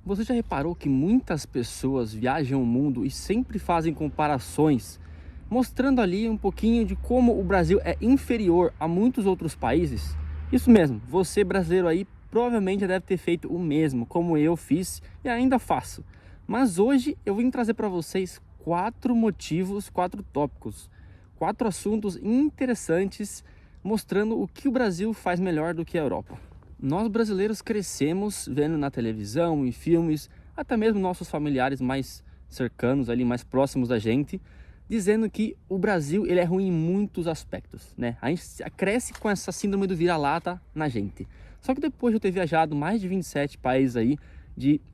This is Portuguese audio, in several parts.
Você já reparou que muitas pessoas viajam o mundo e sempre fazem comparações, mostrando ali um pouquinho de como o Brasil é inferior a muitos outros países? Isso mesmo, você brasileiro aí provavelmente já deve ter feito o mesmo, como eu fiz e ainda faço. Mas hoje eu vim trazer para vocês 4 motivos, 4 tópicos, 4 assuntos interessantes mostrando o que o Brasil faz melhor do que a Europa. Nós brasileiros crescemos vendo na televisão, em filmes, até mesmo nossos familiares mais cercanos ali, mais próximos da gente, dizendo que o Brasil ele é ruim em muitos aspectos, né? A gente cresce com essa síndrome do vira-lata na gente. Só que depois de eu ter viajado mais de 27 países aí,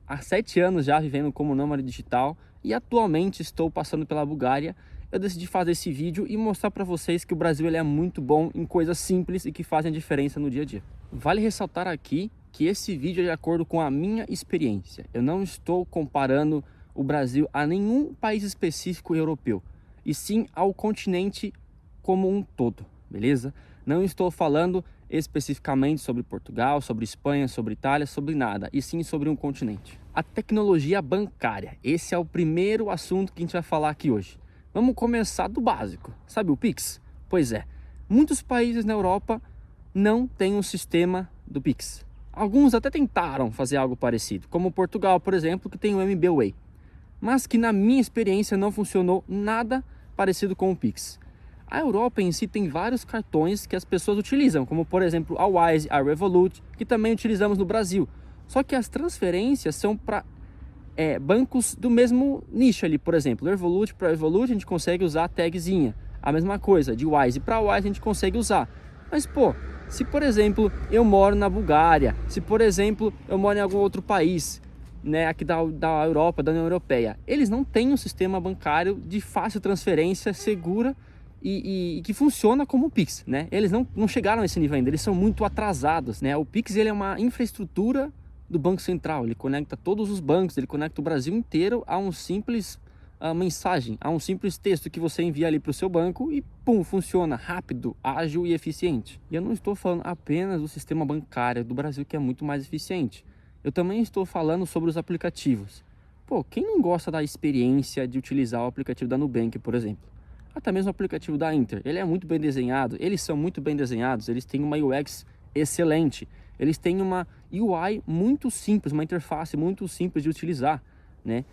há 7 anos já vivendo como nômade digital e atualmente estou passando pela Bulgária, eu decidi fazer esse vídeo e mostrar para vocês que o Brasil ele é muito bom em coisas simples e que fazem a diferença no dia a dia. Vale ressaltar aqui que esse vídeo é de acordo com a minha experiência. Eu não estou comparando o Brasil a nenhum país específico europeu, e sim ao continente como um todo, beleza? Não estou falando especificamente sobre Portugal, sobre Espanha, sobre Itália, sobre nada, e sim sobre um continente. A tecnologia bancária, esse é o primeiro assunto que a gente vai falar aqui hoje. Vamos começar do básico, sabe o Pix? Pois é, muitos países na Europa não têm um sistema do Pix. Alguns até tentaram fazer algo parecido, como Portugal, por exemplo, que tem o MBWay, mas que na minha experiência não funcionou nada parecido com o Pix. A Europa em si tem vários cartões que as pessoas utilizam, como por exemplo a Wise, a Revolut, que também utilizamos no Brasil. Só que as transferências são para bancos do mesmo nicho ali, por exemplo, Revolut para Revolut a gente consegue usar a tagzinha. A mesma coisa, de Wise para Wise a gente consegue usar. Mas pô, se por exemplo eu moro na Bulgária, se por exemplo eu moro em algum outro país, né, aqui da Europa, da União Europeia, eles não têm um sistema bancário de fácil transferência, segura e que funciona como o Pix, né? Eles não chegaram a esse nível ainda, eles são muito atrasados, né? O Pix ele é uma infraestrutura do Banco Central, ele conecta todos os bancos, ele conecta o Brasil inteiro a um simples mensagem, a um simples texto que você envia ali para o seu banco e pum, funciona rápido, ágil e eficiente. E eu não estou falando apenas do sistema bancário do Brasil que é muito mais eficiente. Eu também estou falando sobre os aplicativos. Pô, quem não gosta da experiência de utilizar o aplicativo da Nubank, por exemplo? Até mesmo o aplicativo da Inter, ele é muito bem desenhado, eles são muito bem desenhados, eles têm uma UX excelente, eles têm uma UI muito simples, uma interface muito simples de utilizar, né?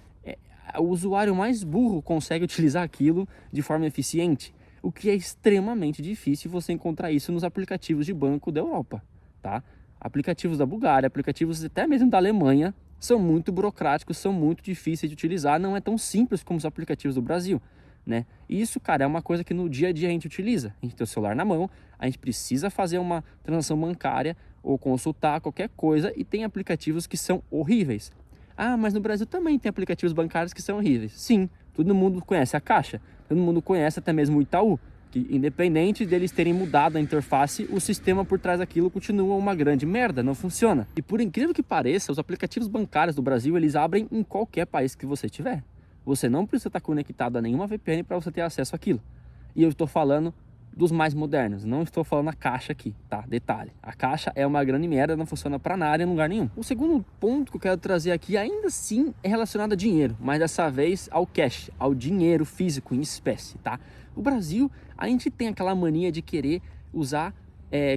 O usuário mais burro consegue utilizar aquilo de forma eficiente, o que é extremamente difícil você encontrar isso nos aplicativos de banco da Europa, tá? Aplicativos da Bulgária, aplicativos até mesmo da Alemanha, são muito burocráticos, são muito difíceis de utilizar, não é tão simples como os aplicativos do Brasil, né? E isso, cara, é uma coisa que no dia a dia a gente utiliza. A gente tem o celular na mão, a gente precisa fazer uma transação bancária ou consultar qualquer coisa e tem aplicativos que são horríveis. Ah, mas no Brasil também tem aplicativos bancários que são horríveis. Sim, todo mundo conhece a Caixa, todo mundo conhece até mesmo o Itaú, que independente deles terem mudado a interface, o sistema por trás daquilo continua uma grande merda, não funciona. E por incrível que pareça, os aplicativos bancários do Brasil, eles abrem em qualquer país que você tiver. Você não precisa estar conectado a nenhuma VPN para você ter acesso àquilo. E eu estou falando dos mais modernos, não estou falando a Caixa aqui, tá? Detalhe, a Caixa é uma grande merda, não funciona para nada em lugar nenhum. O segundo ponto que eu quero trazer aqui ainda assim é relacionado a dinheiro, mas dessa vez ao cash, ao dinheiro físico em espécie, tá? O Brasil, a gente tem aquela mania de querer usar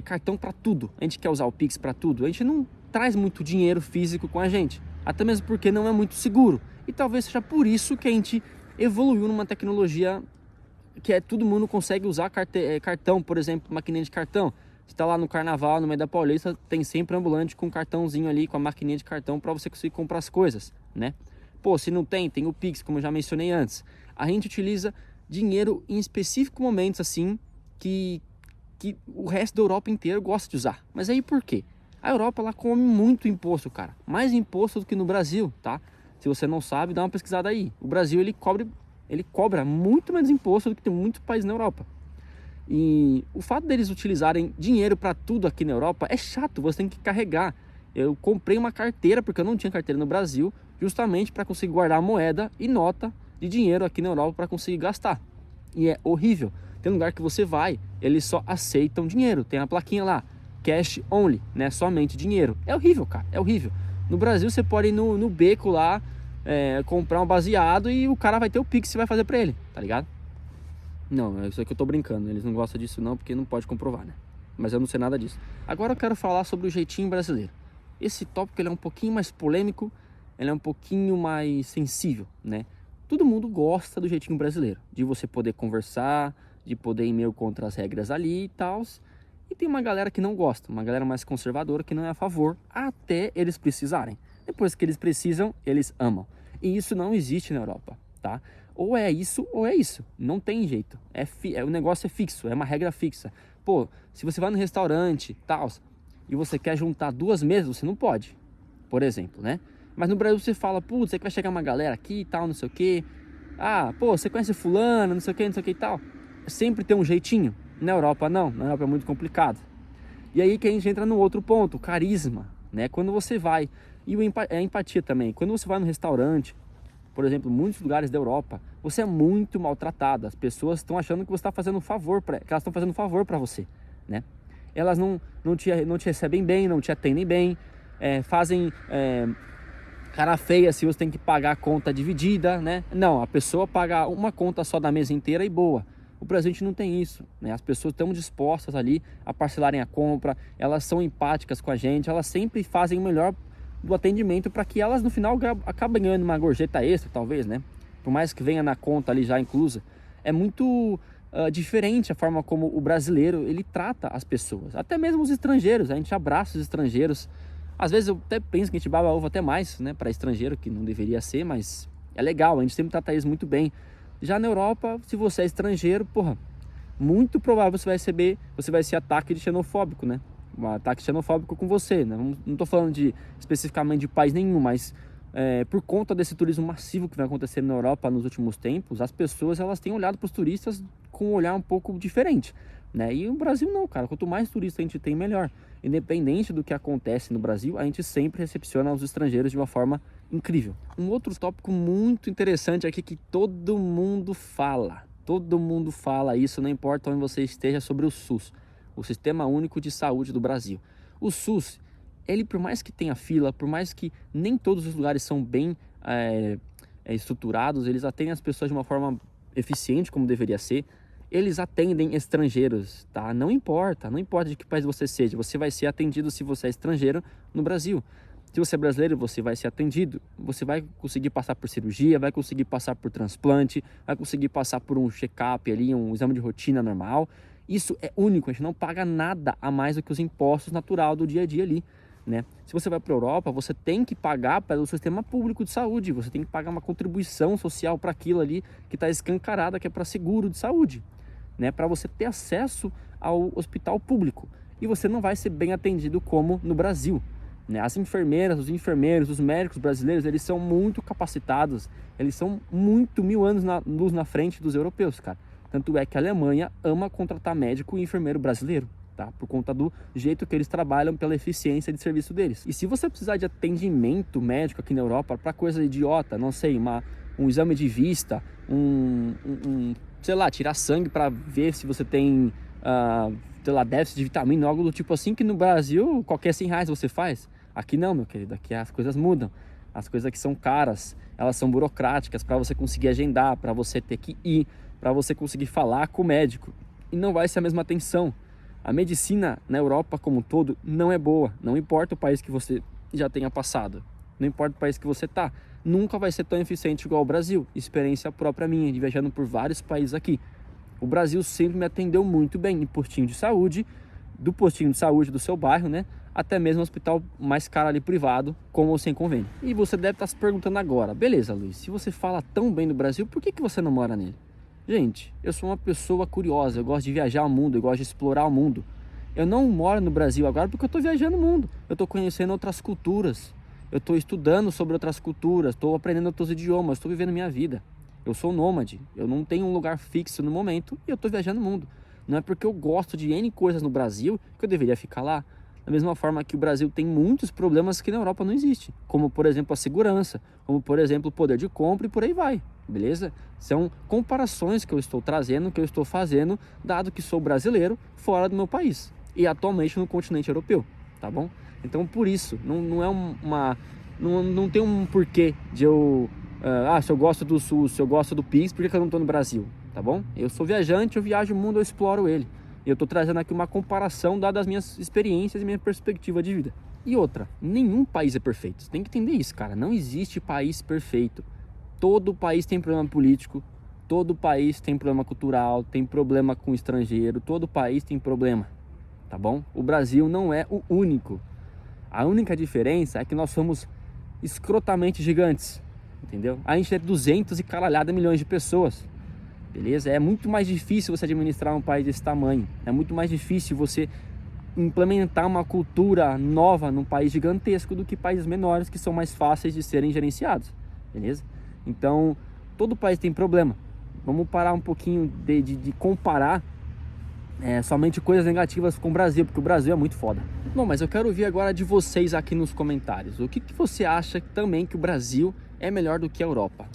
cartão para tudo, a gente quer usar o Pix para tudo, a gente não traz muito dinheiro físico com a gente, até mesmo porque não é muito seguro, e talvez seja por isso que a gente evoluiu numa tecnologia que todo mundo consegue usar cartão, por exemplo, maquininha de cartão. Você está lá no carnaval, no meio da Paulista, tem sempre ambulante com um cartãozinho ali, com a maquininha de cartão para você conseguir comprar as coisas, né? Pô, se não tem o Pix, como eu já mencionei antes. A gente utiliza dinheiro em específicos momentos assim que o resto da Europa inteira gosta de usar. Mas aí por quê? A Europa ela come muito imposto, cara. Mais imposto do que no Brasil, tá? Se você não sabe, dá uma pesquisada aí. O Brasil ele cobra muito menos imposto do que tem muitos países na Europa. E o fato deles utilizarem dinheiro para tudo aqui na Europa é chato, você tem que carregar. Eu comprei uma carteira, porque eu não tinha carteira no Brasil, justamente para conseguir guardar moeda e nota de dinheiro aqui na Europa para conseguir gastar. E é horrível. Tem lugar que você vai, eles só aceitam dinheiro. Tem a plaquinha lá, cash only, né? Somente dinheiro. É horrível, cara, é horrível. No Brasil você pode ir no beco lá, comprar um baseado e o cara vai ter o Pix que você vai fazer pra ele, tá ligado? Não, é isso aqui, eu tô brincando, eles não gostam disso não, porque não pode comprovar, né? Mas eu não sei nada disso. Agora eu quero falar sobre o jeitinho brasileiro. Esse tópico ele é um pouquinho mais polêmico, ele é um pouquinho mais sensível, né? Todo mundo gosta do jeitinho brasileiro, de você poder conversar, de poder ir meio contra as regras ali e tal. E tem uma galera que não gosta, uma galera mais conservadora que não é a favor, até eles precisarem. Depois que eles precisam, eles amam. E isso não existe na Europa, tá? Ou é isso, ou é isso. Não tem jeito. O negócio é fixo, é uma regra fixa. Pô, se você vai no restaurante, tal, e você quer juntar duas mesas, você não pode, por exemplo, né? Mas no Brasil você fala, putz, você que vai chegar uma galera aqui e tal, não sei o quê. Ah, pô, você conhece fulano, não sei o quê e tal. Sempre tem um jeitinho. Na Europa não, na Europa é muito complicado. E aí que a gente entra no outro ponto, o carisma, né? Quando você vai, e a empatia também, quando você vai no restaurante, por exemplo, muitos lugares da Europa, você é muito maltratado. As pessoas estão achando que você está fazendo um favor, que elas estão fazendo um favor para você, né? Elas não te recebem bem, não te atendem bem, fazem cara feia se você tem que pagar a conta dividida, né? Não, a pessoa paga uma conta só da mesa inteira e boa. O Brasil a gente não tem isso, né? As pessoas estão dispostas ali a parcelarem a compra, elas são empáticas com a gente, elas sempre fazem o melhor do atendimento para que elas no final acabem ganhando uma gorjeta extra, talvez, né? Por mais que venha na conta ali já inclusa. É muito diferente a forma como o brasileiro ele trata as pessoas, até mesmo os estrangeiros. A gente abraça os estrangeiros. Às vezes eu até penso que a gente baba ovo até mais, né, para estrangeiro, que não deveria ser, mas é legal, a gente sempre trata eles muito bem. Já na Europa, se você é estrangeiro, porra, muito provável você vai ser ataque de xenofóbico, né? Um ataque xenofóbico com você, né? Não tô falando especificamente de país nenhum, mas por conta desse turismo massivo que vai acontecer na Europa nos últimos tempos, as pessoas elas têm olhado para os turistas com um olhar um pouco diferente, né? E o Brasil não, cara, quanto mais turista a gente tem, melhor. Independente do que acontece no Brasil, a gente sempre recepciona os estrangeiros de uma forma incrível. Um outro tópico muito interessante aqui que todo mundo fala isso, não importa onde você esteja, sobre o SUS, o Sistema Único de Saúde do Brasil. O SUS, ele por mais que tenha fila, por mais que nem todos os lugares são bem estruturados, eles atendem as pessoas de uma forma eficiente, como deveria ser. Eles atendem estrangeiros, tá? Não importa de que país você seja, você vai ser atendido se você é estrangeiro no Brasil. Se você é brasileiro, você vai ser atendido, você vai conseguir passar por cirurgia, vai conseguir passar por transplante, vai conseguir passar por um check-up ali, um exame de rotina normal. Isso é único, a gente não paga nada a mais do que os impostos natural do dia a dia ali, né? Se você vai para a Europa, você tem que pagar pelo sistema público de saúde, você tem que pagar uma contribuição social para aquilo ali que está escancarada, que é para seguro de saúde, né? Para você ter acesso ao hospital público. E você não vai ser bem atendido como no Brasil, né? As enfermeiras, os enfermeiros, os médicos brasileiros, eles são muito capacitados, eles são muito 1000 anos luz na frente dos europeus, cara. Tanto é que a Alemanha ama contratar médico e enfermeiro brasileiro, tá? Por conta do jeito que eles trabalham, pela eficiência de serviço deles. E se você precisar de atendimento médico aqui na Europa para coisa idiota, não sei, um exame de vista, sei lá, tirar sangue para ver se você tem, sei lá, déficit de vitamina, algo do tipo assim, que no Brasil qualquer R$100 você faz. Aqui não, meu querido, aqui as coisas mudam. As coisas aqui são caras, elas são burocráticas para você conseguir agendar, para você ter que ir, para você conseguir falar com o médico. E não vai ser a mesma atenção. A medicina na Europa como um todo não é boa, não importa o país que você já tenha passado, não importa o país que você tá, nunca vai ser tão eficiente igual o Brasil. Experiência própria minha, de viajando por vários países aqui. O Brasil sempre me atendeu muito bem em postinho de saúde, do postinho de saúde do seu bairro, né? Até mesmo hospital mais caro ali privado, com ou sem convênio. E você deve estar se perguntando agora, beleza, Luiz, se você fala tão bem do Brasil, por que você não mora nele? Gente, eu sou uma pessoa curiosa, eu gosto de viajar o mundo, eu gosto de explorar o mundo. Eu não moro no Brasil agora porque eu estou viajando o mundo, eu estou conhecendo outras culturas, eu estou estudando sobre outras culturas, estou aprendendo outros idiomas, estou vivendo minha vida. Eu sou nômade, eu não tenho um lugar fixo no momento e eu estou viajando o mundo. Não é porque eu gosto de N coisas no Brasil que eu deveria ficar lá. Da mesma forma que o Brasil tem muitos problemas que na Europa não existe, como por exemplo a segurança, como por exemplo o poder de compra e por aí vai, beleza? São comparações que eu estou trazendo, que eu estou fazendo, dado que sou brasileiro fora do meu país e atualmente no continente europeu. tá bom? Então por isso, não tem um porquê de eu... se eu gosto do SUS, se eu gosto do PIX, por que eu não tô no Brasil, tá bom? Eu sou viajante, eu viajo o mundo, eu exploro ele. E eu tô trazendo aqui uma comparação dada as minhas experiências e minha perspectiva de vida. E outra, nenhum país é perfeito. Você tem que entender isso, cara. Não existe país perfeito. Todo país tem problema político, todo país tem problema cultural, tem problema com estrangeiro, todo país tem problema, tá bom? O Brasil não é o único. A única diferença é que nós somos escrotamente gigantes, entendeu? A gente é 200 e caralhada milhões de pessoas, beleza? É muito mais difícil você administrar um país desse tamanho. É muito mais difícil você implementar uma cultura nova num país gigantesco do que países menores que são mais fáceis de serem gerenciados, beleza? Então, todo país tem problema. Vamos parar um pouquinho de comparar somente coisas negativas com o Brasil, porque o Brasil é muito foda. Bom, mas eu quero ouvir agora de vocês aqui nos comentários. O que você acha também que o Brasil é melhor do que a Europa?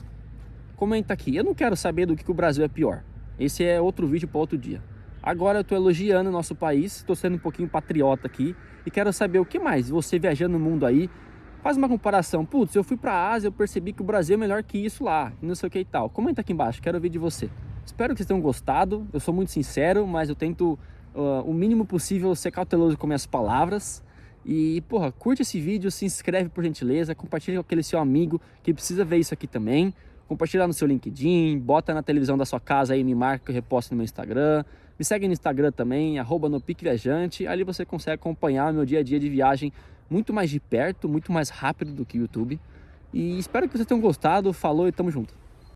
Comenta aqui. Eu não quero saber do que o Brasil é pior. Esse é outro vídeo para outro dia. Agora eu estou elogiando o nosso país, estou sendo um pouquinho patriota aqui e quero saber o que mais. Você viajando no mundo aí, faz uma comparação. Putz, eu fui para a Ásia, eu percebi que o Brasil é melhor que isso lá, não sei o que e tal. Comenta aqui embaixo, quero ouvir de você. Espero que vocês tenham gostado. Eu sou muito sincero, mas eu tento o mínimo possível ser cauteloso com minhas palavras. E, porra, curte esse vídeo, se inscreve por gentileza, compartilha com aquele seu amigo que precisa ver isso aqui também. Compartilha no seu LinkedIn, bota na televisão da sua casa aí, me marca que eu reposto no meu Instagram. Me segue no Instagram também, @nopiqueviajante. Ali você consegue acompanhar o meu dia a dia de viagem muito mais de perto, muito mais rápido do que o YouTube. E espero que vocês tenham gostado. Falou e tamo junto.